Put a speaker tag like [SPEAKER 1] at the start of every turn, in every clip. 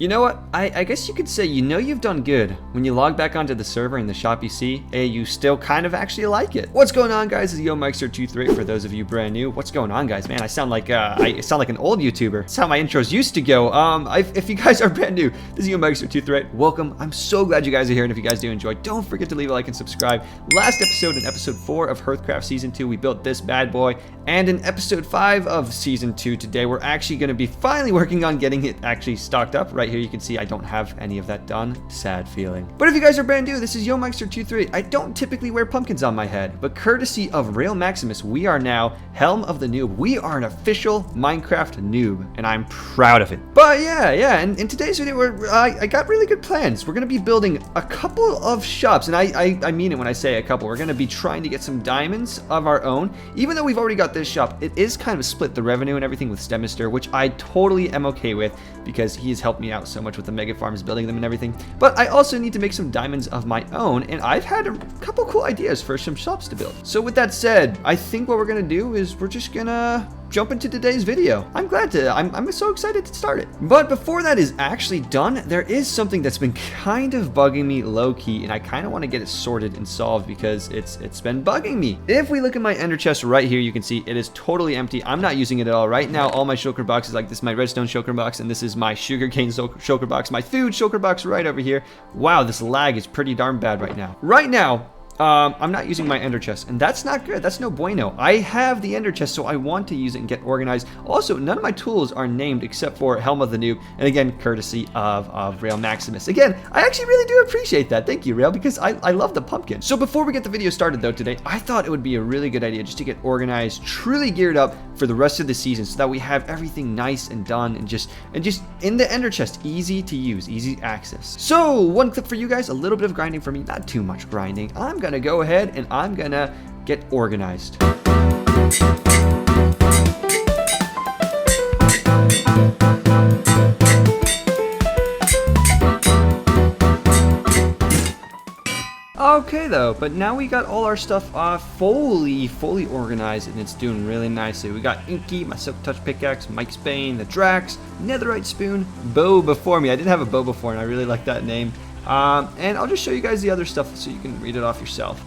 [SPEAKER 1] You know what? I guess you could say you've done good when you log back onto the server and the shop you see, you still kind of actually like it. What's going on, guys? This is YoMeister23 for those of you brand new. What's going on, guys? Man, I sound like an old YouTuber. That's how my intros used to go. If you guys are brand new, this is YoMeister23. Welcome. I'm so glad you guys are here, and if you guys do enjoy, don't forget to leave a like and subscribe. Last episode, in episode 4 of HearthCraft Season 2, we built this bad boy, and in episode 5 of Season 2 today, we're actually going to be finally working on getting it actually stocked up. Right here you can see I don't have any of that done. Sad feeling. But if you guys are brand new, this is YoMeister23. I don't typically wear pumpkins on my head, but courtesy of Real Maximus, we are now Helm of the Noob. We are an official Minecraft noob, and I'm proud of it. But yeah, and in today's video, I got really good plans. We're going to be building a couple of shops, and I mean it when I say a couple. We're going to be trying to get some diamonds of our own. Even though we've already got this shop, it is kind of split the revenue and everything with Stemister, which I totally am okay with because he has helped me out so much with the mega farms, building them and everything. But I also need to make some diamonds of my own, and I've had a couple cool ideas for some shops to build. So with that said, I think what we're gonna do is we're just gonna jump into today's video. I'm so excited to start it. But before that is actually done, there is something that's been kind of bugging me low-key, and I kind of want to get it sorted and solved because it's been bugging me. If we look at my ender chest right here, you can see it is totally empty. I'm not using it at all right now. All my shulker boxes, like this is my redstone shulker box, and this is my sugarcane shulker box, my food shulker box right over here. Wow, this lag is pretty darn bad right now. I'm not using my ender chest, and that's not good. That's no bueno. I have the ender chest, so I want to use it and get organized. Also, none of my tools are named except for Helm of the Noob, and again, courtesy of Real Maximus. Again, I actually really do appreciate that. Thank you, Rail, because I love the pumpkin. So before we get the video started, though, today, I thought it would be a really good idea just to get organized, truly geared up for the rest of the season, so that we have everything nice and done, and just in the ender chest, easy to use, easy access. So one clip for you guys, a little bit of grinding for me, not too much grinding. I'm gonna go ahead and I'm gonna get organized. Okay though, but now we got all our stuff fully organized, and it's doing really nicely. We got Inky, my Silk Touch pickaxe, Mike's Bane, the Drax, Netherite spoon, bow before me. I didn't have a bow before, and I really like that name. And I'll just show you guys the other stuff so you can read it off yourself.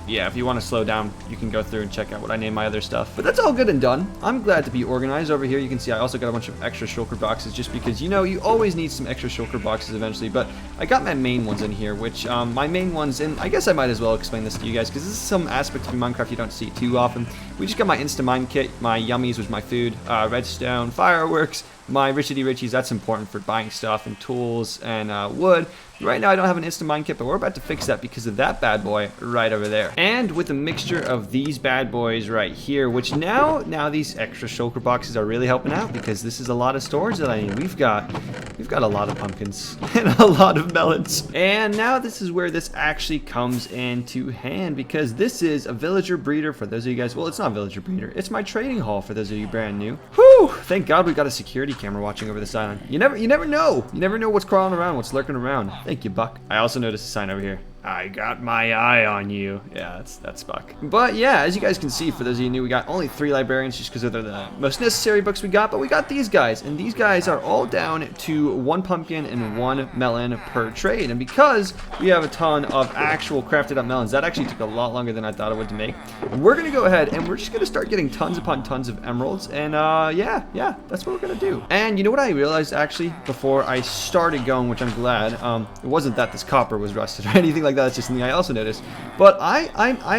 [SPEAKER 1] Yeah, if you want to slow down, you can go through and check out what I named my other stuff. But that's all good and done. I'm glad to be organized. Over here, you can see I also got a bunch of extra shulker boxes just because, you know, you always need some extra shulker boxes eventually. But I got my main ones in here, which my main ones, and I guess I might as well explain this to you guys because this is some aspect of Minecraft you don't see too often. We just got my Insta-Mine kit, my Yummies, which is my food, redstone, fireworks, my Richity Richies, that's important for buying stuff and tools and wood. Right now I don't have an instant mine kit, but we're about to fix that because of that bad boy right over there. And with a mixture of these bad boys right here, which now these extra shulker boxes are really helping out because this is a lot of storage that I need. We've got a lot of pumpkins and a lot of melons. And now this is where this actually comes into hand because this is a villager breeder for those of you guys. Well, it's not a villager breeder. It's my trading hall for those of you brand new. Whew! Thank God we got a security camera watching over this island. You never know. You never know what's crawling around, what's lurking around. Thank you, Buck. I also noticed a sign over here. I got my eye on you. Yeah, that's Buck. But yeah, as you guys can see, for those of you new, we got only 3 librarians just because they're the most necessary books we got, but we got these guys, and these guys are all down to 1 pumpkin and 1 melon per trade. And because we have a ton of actual crafted up melons, that actually took a lot longer than I thought it would to make. We're gonna go ahead and we're just gonna start getting tons upon tons of emeralds, and yeah, that's what we're gonna do. And you know what I realized actually before I started going, which I'm glad, it wasn't that this copper was rusted or anything like that. That's just something I also noticed. But I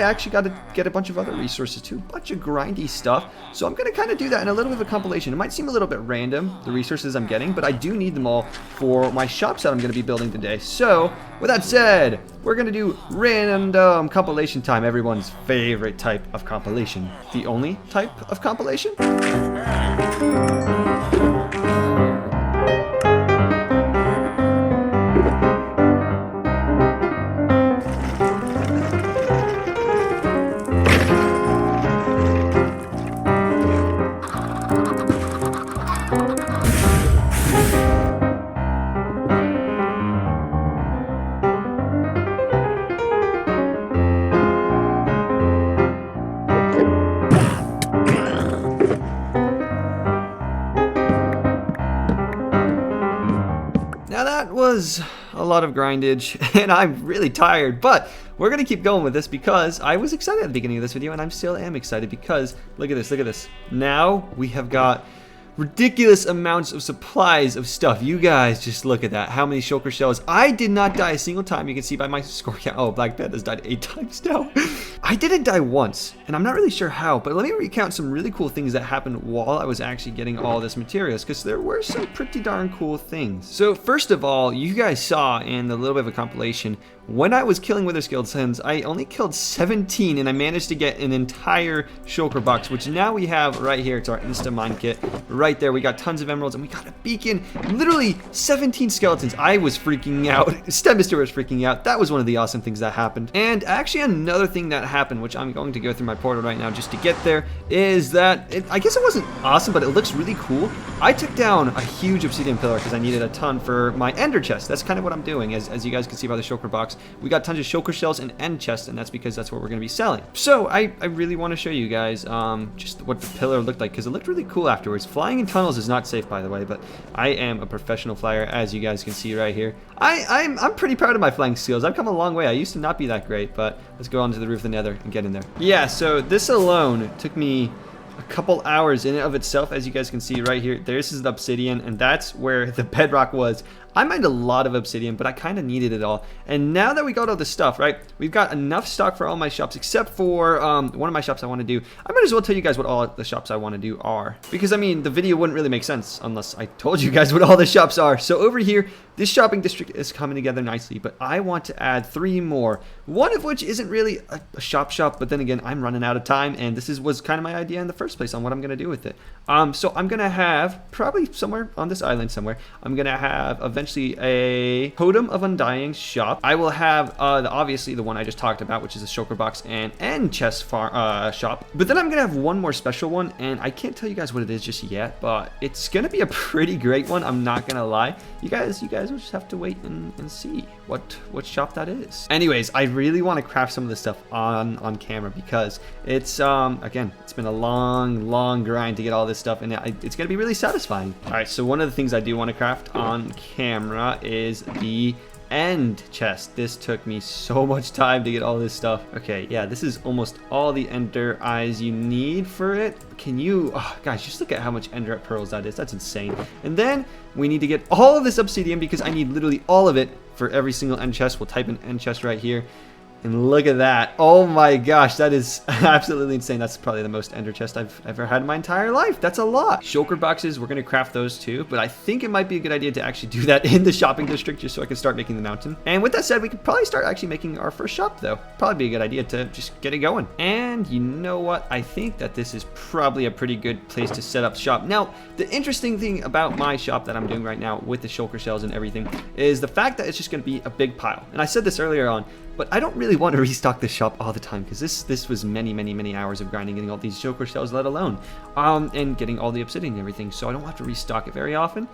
[SPEAKER 1] actually got to get a bunch of other resources too, a bunch of grindy stuff. So I'm gonna kind of do that in a little bit of a compilation. It might seem a little bit random, the resources I'm getting, but I do need them all for my shops that I'm gonna be building today. So with that said, we're gonna do random compilation time, everyone's favorite type of compilation. The only type of compilation? Now that was a lot of grindage, and I'm really tired, but we're gonna keep going with this because I was excited at the beginning of this video, and I still am excited because look at this, look at this. Now we have got ridiculous amounts of supplies of stuff. You guys just look at that. How many shulker shells? I did not die a single time. You can see by my score count. Oh, Black Panda's died 8 times now. I didn't die once, and I'm not really sure how, but let me recount some really cool things that happened while I was actually getting all this materials, because there were some pretty darn cool things. So first of all, you guys saw in the little bit of a compilation, when I was killing Wither Skeletons, I only killed 17, and I managed to get an entire shulker box, which now we have right here. It's our Insta Mine Kit. Right there, we got tons of emeralds, and we got a beacon. Literally 17 skeletons. I was freaking out. Stem Mister was freaking out. That was one of the awesome things that happened. And actually another thing that happened, which I'm going to go through my portal right now just to get there, is that, I guess it wasn't awesome, but it looks really cool. I took down a huge obsidian pillar because I needed a ton for my ender chest. That's kind of what I'm doing, as you guys can see by the shulker box. We got tons of shulker shells and end chests, and that's because that's what we're going to be selling. So I really want to show you guys just what the pillar looked like, because it looked really cool afterwards. Flying in tunnels is not safe, by the way, but I am a professional flyer, as you guys can see right here. I'm pretty proud of my flying skills. I've come a long way. I used to not be that great, but let's go onto the roof of the nether and get in there. Yeah, so this alone took me a couple hours in and of itself. As you guys can see right here, this is the obsidian, and that's where the bedrock was. I mined a lot of obsidian, but I kind of needed it all. And now that we got all this stuff, right, we've got enough stock for all my shops, except for one of my shops I want to do. I might as well tell you guys what all the shops I want to do are, because I mean, the video wouldn't really make sense unless I told you guys what all the shops are. So over here, this shopping district is coming together nicely, but I want to add 3 more, one of which isn't really a shop, but then again, I'm running out of time, and this was kind of my idea in the first place on what I'm going to do with it. So I'm going to have, probably somewhere on this island somewhere, I'm going to have eventually a Totem of Undying shop. I will have obviously the one I just talked about, which is a shulker box and end chest shop. But then I'm going to have one more special one, and I can't tell you guys what it is just yet, but it's going to be a pretty great one. I'm not going to lie. You guys will just have to wait and see what shop that is. Anyways, I really want to craft some of this stuff on camera because it's again, it's been a long grind to get all this stuff, and it's gonna be really satisfying. All right, so one of the things I do want to craft on camera is the end chest. This took me so much time to get all this stuff. Okay, yeah, this is almost all the ender eyes you need for it. Can you, oh guys, just look at how much ender pearls that is. That's insane. And then we need to get all of this obsidian because I need literally all of it for every single end chest. We'll type in end chest right here. And look at that. Oh my gosh, that is absolutely insane. That's probably the most ender chest I've ever had in my entire life. That's a lot. Shulker boxes, we're going to craft those too, but I think it might be a good idea to actually do that in the shopping district just so I can start making the mountain. And with that said, we could probably start actually making our first shop though. Probably be a good idea to just get it going. And you know what? I think that this is probably a pretty good place to set up shop. Now, the interesting thing about my shop that I'm doing right now with the shulker shells and everything is the fact that it's just going to be a big pile. And I said this earlier on, but I don't really want to restock this shop all the time because this was many hours of grinding, getting all these shulker shells let alone, and getting all the obsidian and everything. So I don't have to restock it very often,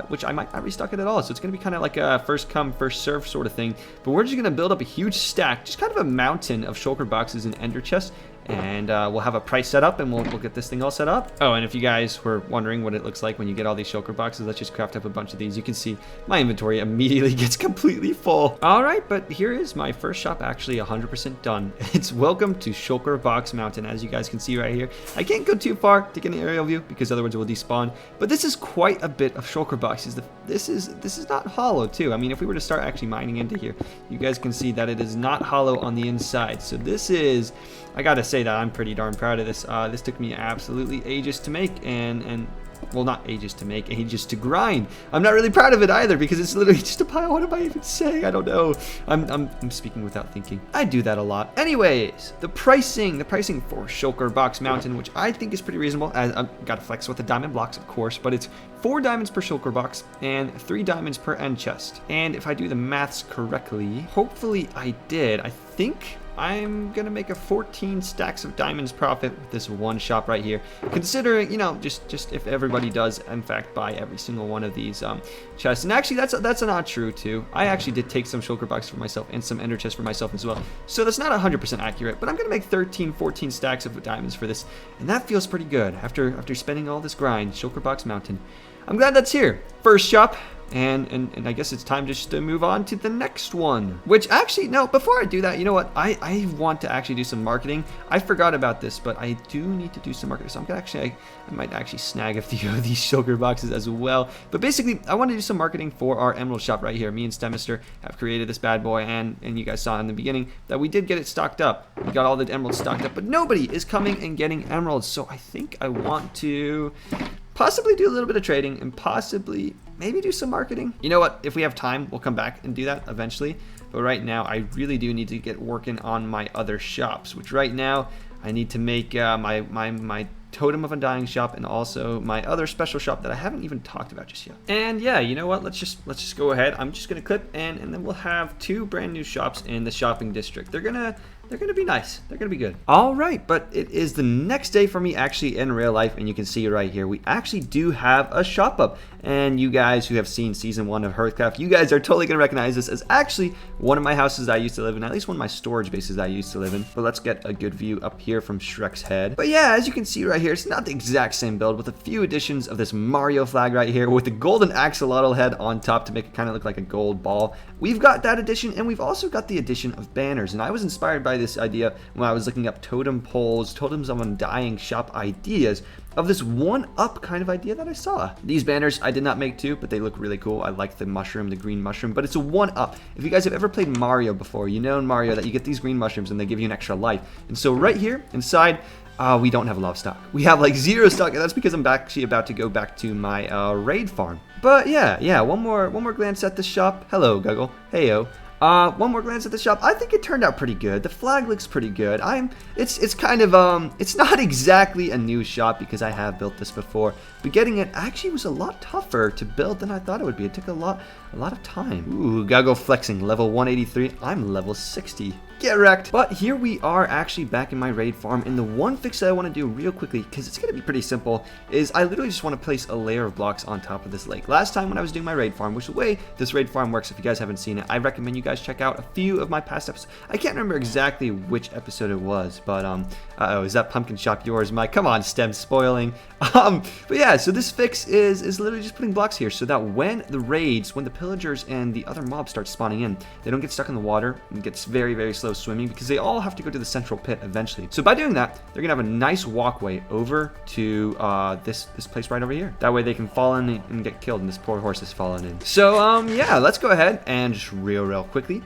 [SPEAKER 1] which I might not restock it at all. So it's going to be kind of like a first come, first serve sort of thing. But we're just going to build up a huge stack, just kind of a mountain of shulker boxes and ender chests. And we'll have a price set up, and we'll get this thing all set up. Oh, and if you guys were wondering what it looks like when you get all these shulker boxes, let's just craft up a bunch of these. You can see my inventory immediately gets completely full. All right, but here is my first shop actually 100% done. It's welcome to Shulker Box Mountain, as you guys can see right here. I can't go too far to get an aerial view because otherwise it will despawn, but this is quite a bit of shulker boxes. This is not hollow too. I mean, if we were to start actually mining into here, you guys can see that it is not hollow on the inside. So this is, I gotta say that I'm pretty darn proud of this. This took me absolutely ages to make, and well, not ages to make, ages to grind. I'm not really proud of it either because it's literally just a pile. What am I even saying? I don't know. I'm speaking without thinking. I do that a lot. Anyways, the pricing for Shulker Box Mountain, which I think is pretty reasonable. I've got to flex with the diamond blocks, of course, but it's 4 diamonds per shulker box and 3 diamonds per end chest. And if I do the maths correctly, hopefully I did. I think I'm gonna make a 14 stacks of diamonds profit with this one shop right here, considering, you know, just if everybody does in fact buy every single one of these chests. And actually that's not true too. I actually did take some shulker boxes for myself and some ender chests for myself as well, so that's not 100% accurate, but I'm gonna make 14 stacks of diamonds for this, and that feels pretty good after spending all this grind. Shulker Box Mountain, I'm glad that's here. First shop, And I guess it's time just to move on to the next one. Which actually, no, before I do that, you know what? I want to actually do some marketing. I forgot about this, but I do need to do some marketing. So I'm gonna actually, I might actually snag a few of these sugar boxes as well. But basically, I want to do some marketing for our emerald shop right here. Me and StemMister have created this bad boy, and you guys saw in the beginning that we did get it stocked up. We got all the emeralds stocked up, but nobody is coming and getting emeralds. So I think I want to possibly do a little bit of trading and possibly maybe do some marketing. You know what? If we have time, we'll come back and do that eventually. But right now, I really do need to get working on my other shops, which right now I need to make my Totem of Undying shop and also my other special shop that I haven't even talked about just yet. And yeah, you know what? Let's just go ahead. I'm just gonna clip and then we'll have 2 brand new shops in the shopping district. They're gonna be nice. They're gonna be good. All right, but it is the next day for me actually in real life, and you can see right here, we actually do have a shop up. And you guys who have seen season 1 of HearthCraft, you guys are totally gonna recognize this as actually one of my houses that I used to live in, at least one of my storage bases that I used to live in. But let's get a good view up here from Shrek's head. But yeah, as you can see right here, it's not the exact same build with a few additions of this Mario flag right here with the golden axolotl head on top to make it kind of look like a gold ball. We've got that addition, and we've also got the addition of banners. And I was inspired by this idea when I was looking up totem poles, totems of undying shop ideas of this one-up kind of idea that I saw. These banners I did not make too, but they look really cool. I like the mushroom, the green mushroom, but it's a one-up. If you guys have ever played Mario before, you know in Mario that you get these green mushrooms and they give you an extra life. And so right here inside, we don't have a lot of stock. We have like 0 stock, and that's because I'm actually about to go back to my raid farm. But yeah, one more glance at the shop. Hello, Guggle. Heyo. One more glance at the shop. I think it turned out pretty good. The flag looks pretty good. It's kind of, it's not exactly a new shop because I have built this before, but getting it actually was a lot tougher to build than I thought it would be. It took a lot of time. Ooh, Guggle flexing, level 183. I'm level 60. Get wrecked. But here we are actually back in my raid farm, and the one fix that I want to do real quickly, because it's going to be pretty simple, is I literally just want to place a layer of blocks on top of this lake. Last time when I was doing my raid farm, which the way this raid farm works, if you guys haven't seen it, I recommend you guys check out a few of my past episodes. I can't remember exactly which episode it was, but uh-oh, is that pumpkin shop yours, Mike? Come on, Stem, spoiling. But yeah, so this fix is literally just putting blocks here so that when the raids, when the pillagers and the other mobs start spawning in, they don't get stuck in the water and gets very, very slow swimming because they all have to go to the central pit eventually. So by doing that, they're gonna have a nice walkway over to this place right over here. That way they can fall in and get killed, and this poor horse has fallen in. So yeah, let's go ahead and just real quickly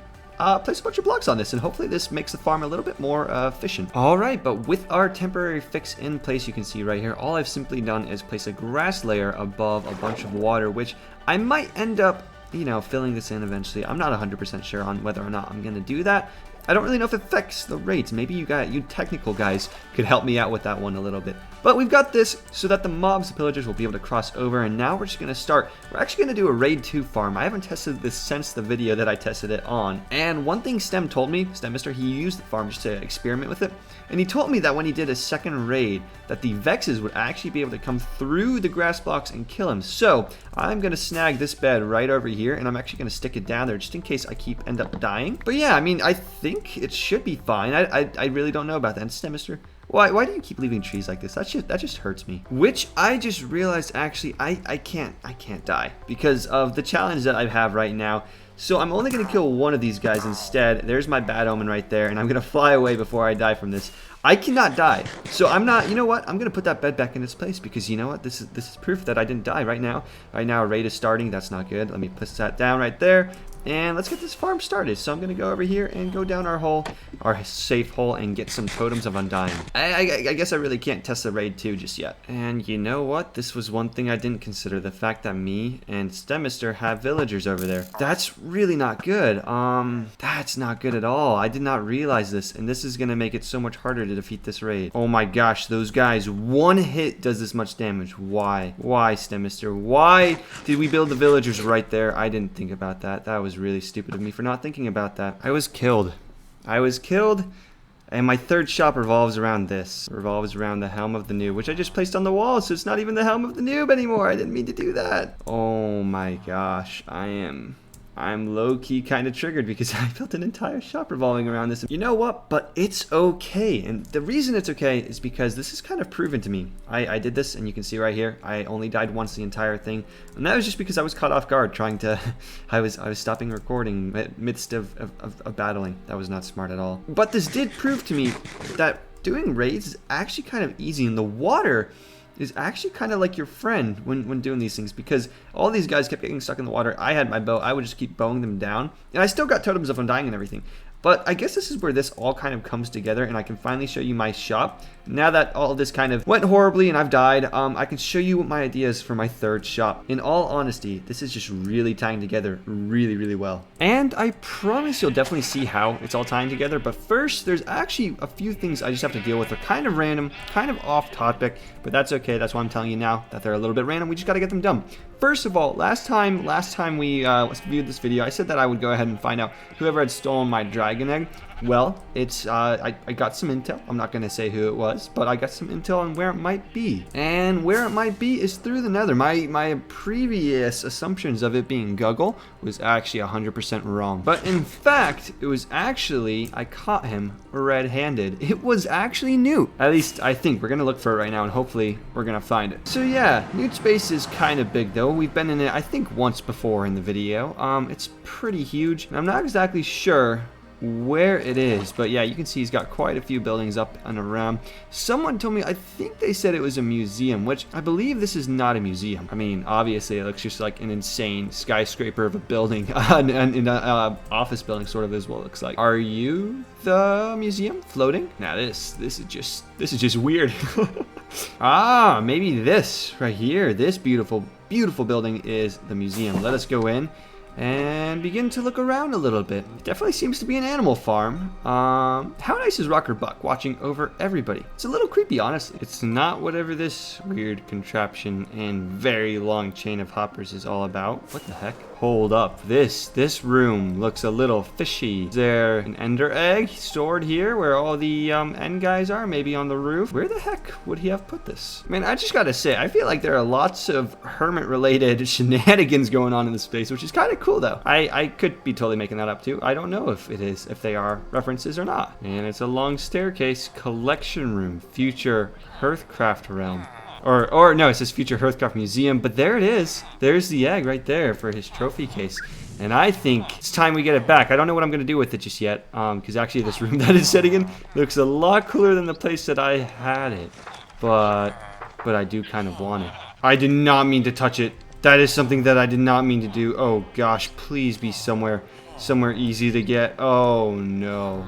[SPEAKER 1] place a bunch of blocks on this, and hopefully this makes the farm a little bit more efficient. All right, but with our temporary fix in place, you can see right here, all I've simply done is place a grass layer above a bunch of water, which I might end up, you know, filling this in eventually. I'm not 100% sure on whether or not I'm gonna do that. I don't really know if it affects the rates. Maybe you technical guys could help me out with that one a little bit. But we've got this so that the mobs, the pillagers, will be able to cross over, and now we're just gonna start. We're actually gonna do a raid 2 farm. I haven't tested this since the video that I tested it on. And one thing Stem told me, StemMister, he used the farm just to experiment with it. And he told me that when he did a second raid, that the Vexes would actually be able to come through the grass blocks and kill him. So I'm gonna snag this bed right over here, and I'm actually gonna stick it down there just in case I end up dying. But yeah, I mean, I think it should be fine. I really don't know about that. And StemMister, why do you keep leaving trees like this? That just hurts me. Which I just realized actually I can't die because of the challenge that I have right now. So I'm only gonna kill one of these guys instead. There's my bad omen right there, and I'm gonna fly away before I die from this. I cannot die. So I'm not, you know what? I'm gonna put that bed back in its place because you know what? This is proof that I didn't die right now. Right now a raid is starting. That's not good. Let me put that down right there. And let's get this farm started. So I'm gonna go over here and go down our safe hole, and get some totems of undying. I guess I really can't test the raid 2 just yet. And you know what? This was one thing I didn't consider, the fact that me and StemMister have villagers over there. That's really not good. That's not good at all. I did not realize this, and this is gonna make it so much harder to defeat this raid. Oh my gosh, those guys, one hit does this much damage. Why? Why, StemMister? Why did we build the villagers right there? I didn't think about that. That was really stupid of me for not thinking about that. I was killed, and my third shop revolves around this. Revolves around the helm of the noob, which I just placed on the wall, so it's not even the helm of the noob anymore. I didn't mean to do that. Oh my gosh, I am I'm low-key kind of triggered because I built an entire shop revolving around this. You know what? But it's okay. And the reason it's okay is because this is kind of proven to me. I did this, and you can see right here, I only died once the entire thing. And that was just because I was caught off guard trying to... I was stopping recording midst of battling. That was not smart at all. But this did prove to me that doing raids is actually kind of easy, and the water is actually kind of like your friend when doing these things, because all these guys kept getting stuck in the water. I had my bow. I would just keep bowing them down, and I still got totems of undying and everything. But I guess this is where this all kind of comes together, and I can finally show you my shop. Now that all this kind of went horribly and I've died, I can show you what my ideas for my third shop. In all honesty, this is just really tying together really, really well. And I promise you'll definitely see how it's all tying together. But first, there's actually a few things I just have to deal with. They're kind of random, kind of off topic, but that's okay. That's why I'm telling you now that they're a little bit random. We just got to get them done. First of all, last time we viewed this video, I said that I would go ahead and find out whoever had stolen my dragon egg. Well, it's I got some intel. I'm not going to say who it was, but I got some intel on where it might be. And where it might be is through the nether. My previous assumptions of it being Guggle was actually 100% wrong. But in fact, it was actually, I caught him red-handed. It was actually Newt. At least I think. We're going to look for it right now, and hopefully we're going to find it. So yeah, Newt's base is kind of big though. We've been in it, I think, once before in the video. It's pretty huge. And I'm not exactly sure where it is, but yeah, you can see he's got quite a few buildings up and around. Someone told me, I think they said it was a museum, which I believe this is not a museum. I mean, obviously it looks just like an insane skyscraper of a building, and an office building sort of is what it looks like. Are you the museum floating? Now this is just weird. Ah, maybe this right here, this beautiful building is the museum. Let us go in and begin to look around a little bit. It definitely seems to be an animal farm. How nice is Rocker Buck watching over everybody? It's a little creepy, honestly. It's not whatever this weird contraption and very long chain of hoppers is all about. What the heck? Hold up. This room looks a little fishy. Is there an ender egg stored here where all the end guys are? Maybe on the roof? Where the heck would he have put this? I mean, I just gotta say, I feel like there are lots of hermit-related shenanigans going on in this space, which is kind of cool though. I could be totally making that up too. I don't know if they are references or not. And it's a long staircase, collection room, future HearthCraft realm. Or no, it says future HearthCraft museum, but there it is. There's the egg right there for his trophy case. And I think it's time we get it back. I don't know what I'm going to do with it just yet, because actually this room that it's sitting in looks a lot cooler than the place that I had it. But I do kind of want it. I did not mean to touch it. That is something that I did not mean to do. Oh gosh, please be somewhere easy to get. Oh no.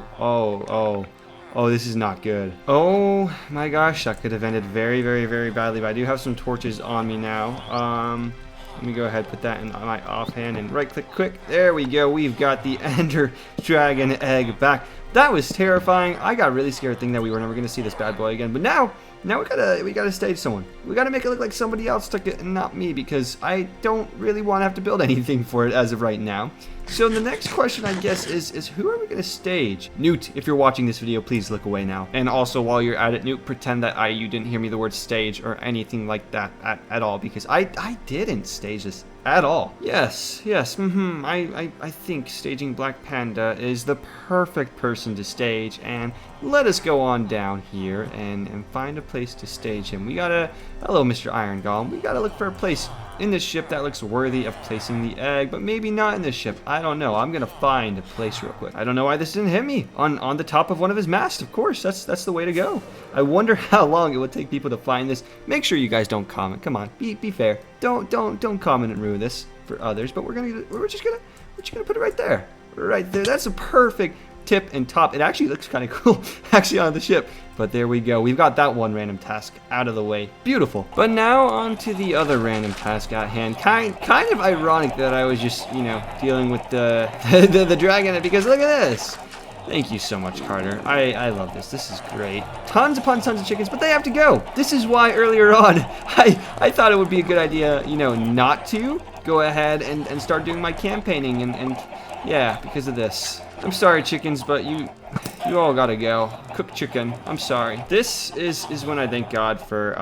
[SPEAKER 1] Oh, this is not good. Oh my gosh, that could have ended very, very, very badly. But I do have some torches on me now. Let me go ahead, put that in my offhand and right click quick. There we go. We've got the Ender Dragon egg back. That was terrifying. I got really scared thinking that we were never going to see this bad boy again. But now we gotta stage someone. We gotta make it look like somebody else took it and not me, because I don't really want to have to build anything for it as of right now. So the next question, I guess, is who are we gonna stage? Newt, if you're watching this video, please look away now. And also, while you're at it, Newt, pretend that you didn't hear me the word stage or anything like that at all, because I didn't stage this at all. Yes, I think staging Black Panda is the perfect person to stage, and let us go on down here and find a place to stage him. We gotta, hello Mr. Iron Golem, we gotta look for a place in this ship that looks worthy of placing the egg, but maybe not in this ship. I don't know. I'm gonna find a place real quick. I don't know why this didn't hit me on the top of one of his masts. Of course, that's the way to go. I wonder how long it would take people to find this. Make sure you guys don't comment. Come on, be fair. Don't comment and ruin this for others. But we're just gonna put it right there. Right there. That's a perfect tip and top. It actually looks kind of cool actually on the ship. But there we go. We've got that one random task out of the way. Beautiful. But now on to the other random task at hand. Kind of ironic that I was just, dealing with the dragon, because look at this. Thank you so much, Carter. I love this. This is great. Tons upon tons of chickens, but they have to go. This is why earlier on I thought it would be a good idea, not to go ahead and start doing my campaigning and yeah, because of this. I'm sorry, chickens, but you all gotta go. Cooked chicken. I'm sorry. This is when I thank God for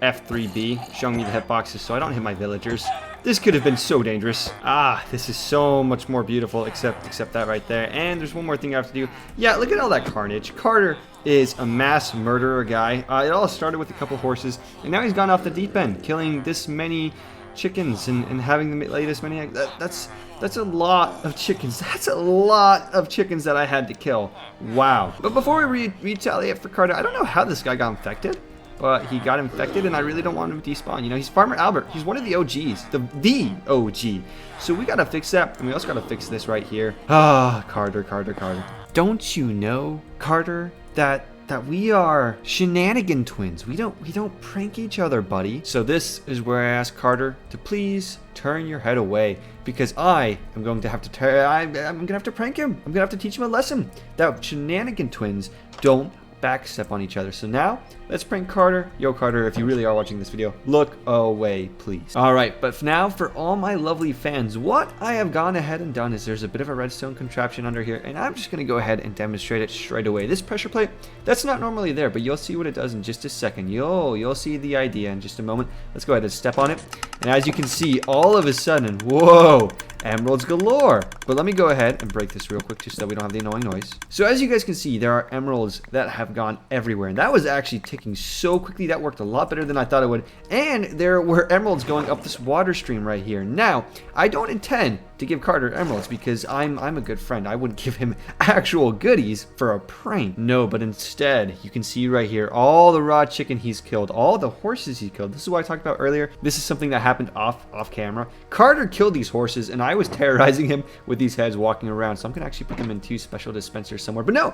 [SPEAKER 1] F3B showing me the hitboxes so I don't hit my villagers. This could have been so dangerous. Ah, this is so much more beautiful, except that right there. And there's one more thing I have to do. Yeah, look at all that carnage. Carter is a mass murderer guy. It all started with a couple horses, and now he's gone off the deep end, killing this many chickens and having them lay this many eggs. That's a lot of chickens. That's a lot of chickens that I had to kill. Wow. But before we retaliate for Carter, I don't know how this guy got infected, but he got infected, and I really don't want him to despawn. You know, he's Farmer Albert. He's one of the OGs, the OG. So we gotta fix that, and we also gotta fix this right here. Ah, Carter. Don't you know, Carter, that we are shenanigan twins? We don't prank each other, buddy. So this is where I ask Carter to please turn your head away, because I am going to have to I'm gonna have to prank him. I'm gonna have to teach him a lesson that shenanigan twins don't backstep on each other. So now let's prank Carter. Yo, Carter, if you really are watching this video, look away, please. All right, but now for all my lovely fans, what I have gone ahead and done is there's a bit of a redstone contraption under here, and I'm just gonna go ahead and demonstrate it straight away. This pressure plate, that's not normally there, but you'll see what it does in just a second. You'll see the idea in just a moment. Let's go ahead and step on it, and as you can see, all of a sudden, whoa, emeralds galore. But let me go ahead and break this real quick just so that we don't have the annoying noise. So as you guys can see, there are emeralds that have gone everywhere, and that was actually ticking so quickly. That worked a lot better than I thought it would. And there were emeralds going up this water stream right here. Now, I don't intend to give Carter emeralds because I'm a good friend. I wouldn't give him actual goodies for a prank. No, but instead, you can see right here all the raw chicken he's killed, all the horses he killed. This is what I talked about earlier. This is something that happened off camera. Carter killed these horses, and I was terrorizing him with these heads walking around. So I'm gonna actually put them in 2 special dispensers somewhere. But no.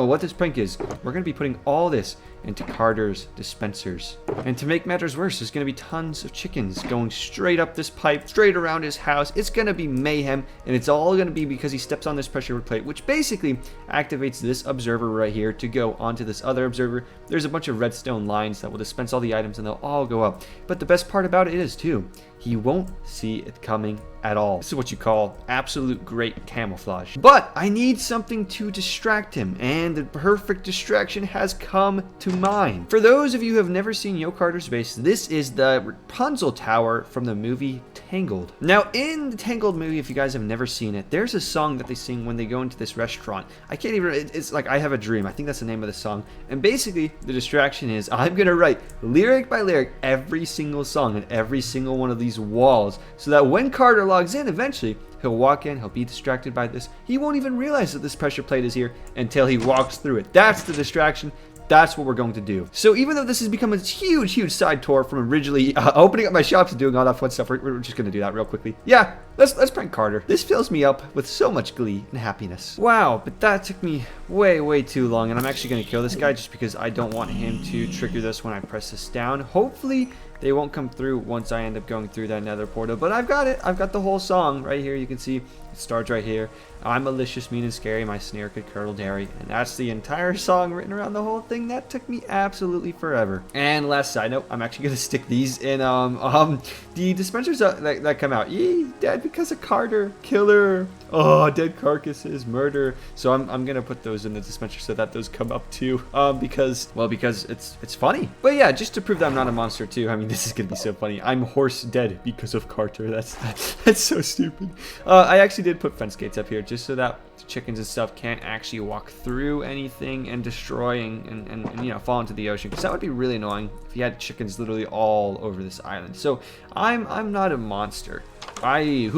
[SPEAKER 1] What this prank is, we're gonna be putting all this into Carter's dispensers. And to make matters worse, there's gonna be tons of chickens going straight up this pipe, straight around his house. It's gonna be mayhem, and it's all gonna be because he steps on this pressure plate, which basically activates this observer right here to go onto this other observer. There's a bunch of redstone lines that will dispense all the items, and they'll all go up. But the best part about it is too, he won't see it coming at all. This is what you call absolute great camouflage. But I need something to distract him, and the perfect distraction has come to mind. For those of you who have never seen Yo Carter's base, this is the Rapunzel Tower from the movie Tangled. Now, in the Tangled movie, if you guys have never seen it, there's a song that they sing when they go into this restaurant. I can't even, it's like I Have a Dream. I think that's the name of the song. And basically, the distraction is I'm gonna write lyric by lyric every single song and every single one of these walls, so that when Carter logs in eventually, he'll walk in, he'll be distracted by this. He won't even realize that this pressure plate is here until he walks through it. That's the distraction. That's what we're going to do. So even though this has become a huge side tour from originally opening up my shops and doing all that fun stuff, we're just going to do that real quickly. Yeah, let's prank Carter. This fills me up with so much glee and happiness. Wow, but that took me way too long, and I'm actually going to kill this guy just because I don't want him to trigger this when I press this down. Hopefully they won't come through once I end up going through that nether portal, but I've got it. I've got the whole song right here. You can see it starts right here. I'm malicious, mean, and scary. My sneer could curdle dairy. And that's the entire song written around the whole thing. That took me absolutely forever. And last side note, I'm actually going to stick these in the dispensers that come out. Yee, dead because of Carter. Killer. Oh, dead carcasses. Murder. So I'm going to put those in the dispenser so that those come up too. Because it's funny. But yeah, just to prove that I'm not a monster too. I mean, this is going to be so funny. I'm horse dead because of Carter. That's so stupid. I actually did put fence gates up here just so that the chickens and stuff can't actually walk through anything and destroy and you know, fall into the ocean, because that would be really annoying if you had chickens literally all over this island. So I'm not a monster. I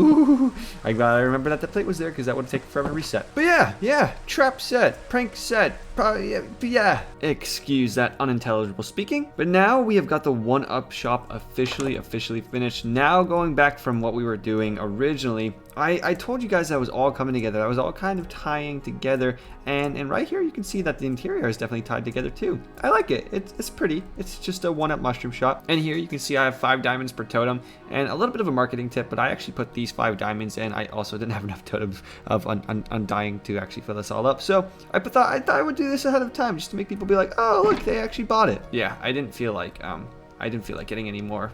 [SPEAKER 1] gotta remember that the plate was there, because that would take forever to reset. But yeah, trap set, prank set, probably, yeah. Excuse that unintelligible speaking. But now we have got the 1-up shop officially finished. Now going back from what we were doing originally, I told you guys that was all coming together. That was all kind of tying together, and right here you can see that the interior is definitely tied together too. I like it. It's pretty. It's just a 1-up mushroom shop. And here you can see I have 5 diamonds per totem, and a little bit of a marketing tip, but I actually put these 5 diamonds in. I also didn't have enough totems of undying to actually fill this all up, so I thought I would do this ahead of time just to make people be like, oh look, they actually bought it. Yeah, I didn't feel like getting any more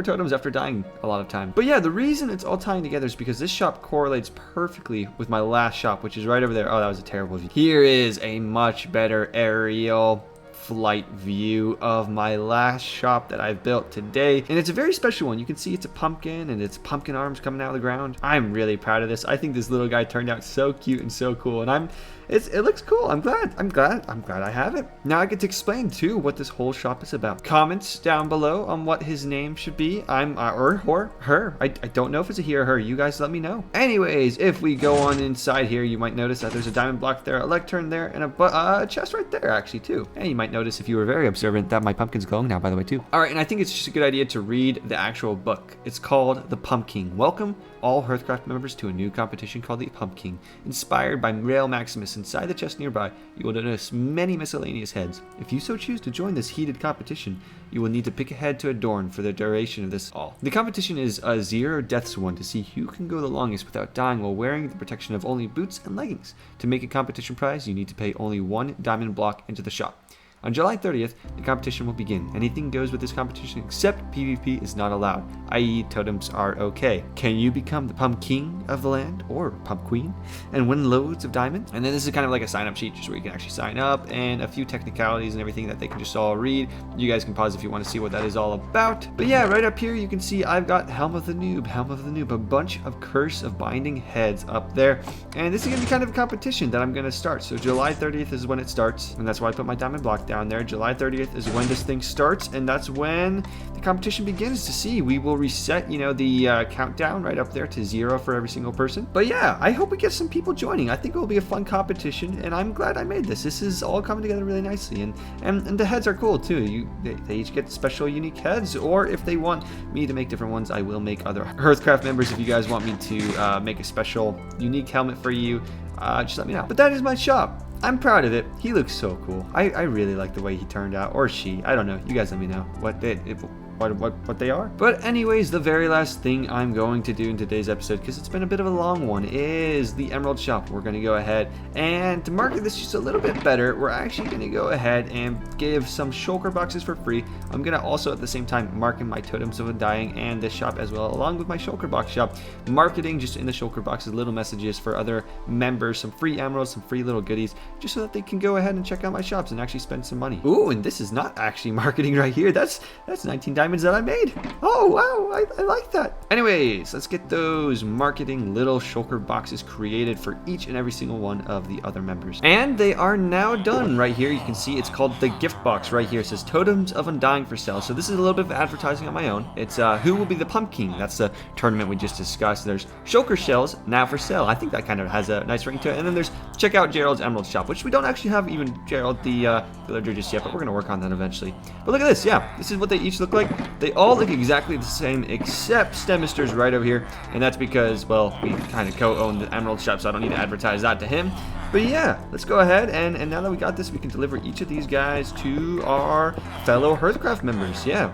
[SPEAKER 1] totems after dying a lot of time. But yeah, the reason it's all tying together is because this shop correlates perfectly with my last shop, which is right over there. Oh, that was a terrible view. Here is a much better aerial flight view of my last shop that I've built today, and it's a very special one. You can see it's a pumpkin and it's pumpkin arms coming out of the ground. I'm really proud of this. I think this little guy turned out so cute and so cool, and it looks cool. I'm glad I have it. Now I get to explain too what this whole shop is about. Comments down below on what his name should be. Or her. I don't know if it's a he or her. You guys let me know. Anyways, if we go on inside here, you might notice that there's a diamond block there, a lectern there, and a chest right there actually too. And you might notice, if you were very observant, that my pumpkin's glowing now, by the way, too. All right, and I think it's just a good idea to read the actual book. It's called The PumpKing. Welcome all HearthCraft members to a new competition called the PumpKing. Inspired by Rail Maximus, inside the chest nearby, you will notice many miscellaneous heads. If you so choose to join this heated competition, you will need to pick a head to adorn for the duration of this all. The competition is a 0 deaths one to see who can go the longest without dying while wearing the protection of only boots and leggings. To make a competition prize, you need to pay only 1 diamond block into the shop. On July 30th, the competition will begin. Anything goes with this competition except PvP is not allowed, i.e. totems are okay. Can you become the Pump King of the land, or Pump Queen, and win loads of diamonds? And then this is kind of like a sign-up sheet, just where you can actually sign up, and a few technicalities and everything that they can just all read. You guys can pause if you want to see what that is all about. But yeah, right up here you can see I've got Helm of the Noob, a bunch of Curse of Binding heads up there. And this is going to be kind of a competition that I'm going to start. So July 30th is when it starts, and that's why I put my diamond block down there. July 30th is when this thing starts, and that's when the competition begins. To see, we will reset, the countdown right up there to 0 for every single person. But yeah, I hope we get some people joining. I think it will be a fun competition, and I'm glad I made this. This is all coming together really nicely, and the heads are cool too. They each get special unique heads, or if they want me to make different ones, I will make other HearthCraft members. If you guys want me to make a special unique helmet for you, just let me know. But that is my shop. I'm proud of it. He looks so cool. I really like the way he turned out, or she. I don't know. You guys let me know what they are. But anyways, the very last thing I'm going to do in today's episode, because it's been a bit of a long one, is the Emerald Shop. We're going to go ahead, and to market this just a little bit better, we're actually going to go ahead and give some shulker boxes for free. I'm going to also at the same time market my Totems of Undying and this shop as well, along with my shulker box shop. Marketing just in the shulker boxes, little messages for other members, some free emeralds, some free little goodies, just so that they can go ahead and check out my shops and actually spend some money. Ooh, and this is not actually marketing right here. That's 19 diamonds that I made. Oh wow, I like that. Anyways, let's get those marketing little shulker boxes created for each and every single one of the other members. And they are now done. Right here you can see it's called the gift box. Right here it says Totems of Undying for sale. So this is a little bit of advertising on my own. It's who will be the PumpKing. That's the tournament we just discussed. There's shulker shells now for sale. I think that kind of has a nice ring to it. And then there's check out Gerald's Emerald Shop, which we don't actually have even Gerald the villager just yet, but we're gonna work on that eventually. But look at this. Yeah, this is what they each look like. They all look exactly the same except Stemister's right over here, and that's because, well, we kind of co-own the Emerald Shop, so I don't need to advertise that to him. But yeah, let's go ahead, and now that we got this, we can deliver each of these guys to our fellow HearthCraft members. Yeah,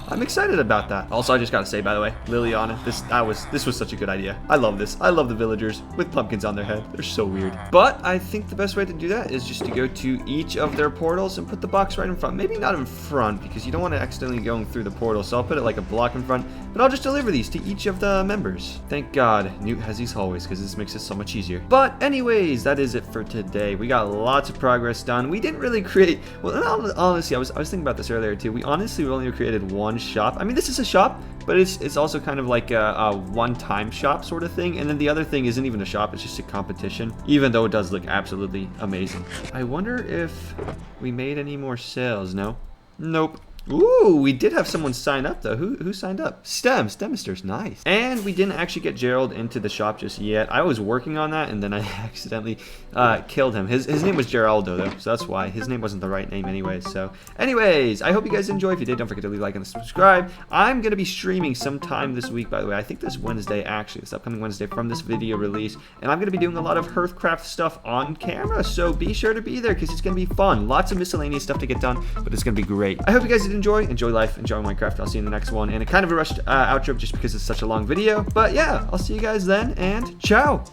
[SPEAKER 1] I'm excited about that. Also, I just gotta say, by the way, Liliana, this was such a good idea. I love this. I love the villagers with pumpkins on their head. They're so weird. But I think the best way to do that is just to go to each of their portals and put the box right in front. Maybe not in front, because you don't want to accidentally go through the portal, so I'll put it like a block in front, but I'll just deliver these to each of the members. Thank God Newt has these hallways, because this makes it so much easier. But anyways, that is it for today. We got lots of progress done. We didn't really create, well, honestly, I was thinking about this earlier too. We honestly only created one shop. I mean, this is a shop, but it's also kind of like a one-time shop sort of thing. And then the other thing isn't even a shop, it's just a competition, even though it does look absolutely amazing. I wonder if we made any more sales. No? Nope. Ooh, we did have someone sign up though. Who signed up? Stemisters, nice. And we didn't actually get Gerald into the shop just yet. I was working on that, and then I accidentally killed him. His name was Geraldo though, so that's why. His name wasn't the right name anyways. So anyways, I hope you guys enjoy. If you did, don't forget to leave a like and subscribe. I'm gonna be streaming sometime this week, by the way. I think this Wednesday, actually, this upcoming Wednesday from this video release, and I'm gonna be doing a lot of HearthCraft stuff on camera, so be sure to be there because it's gonna be fun. Lots of miscellaneous stuff to get done, but it's gonna be great. I hope you guys did enjoy life, enjoy Minecraft. I'll see you in the next one, and a kind of a rushed outro just because it's such a long video, but yeah, I'll see you guys then, and ciao.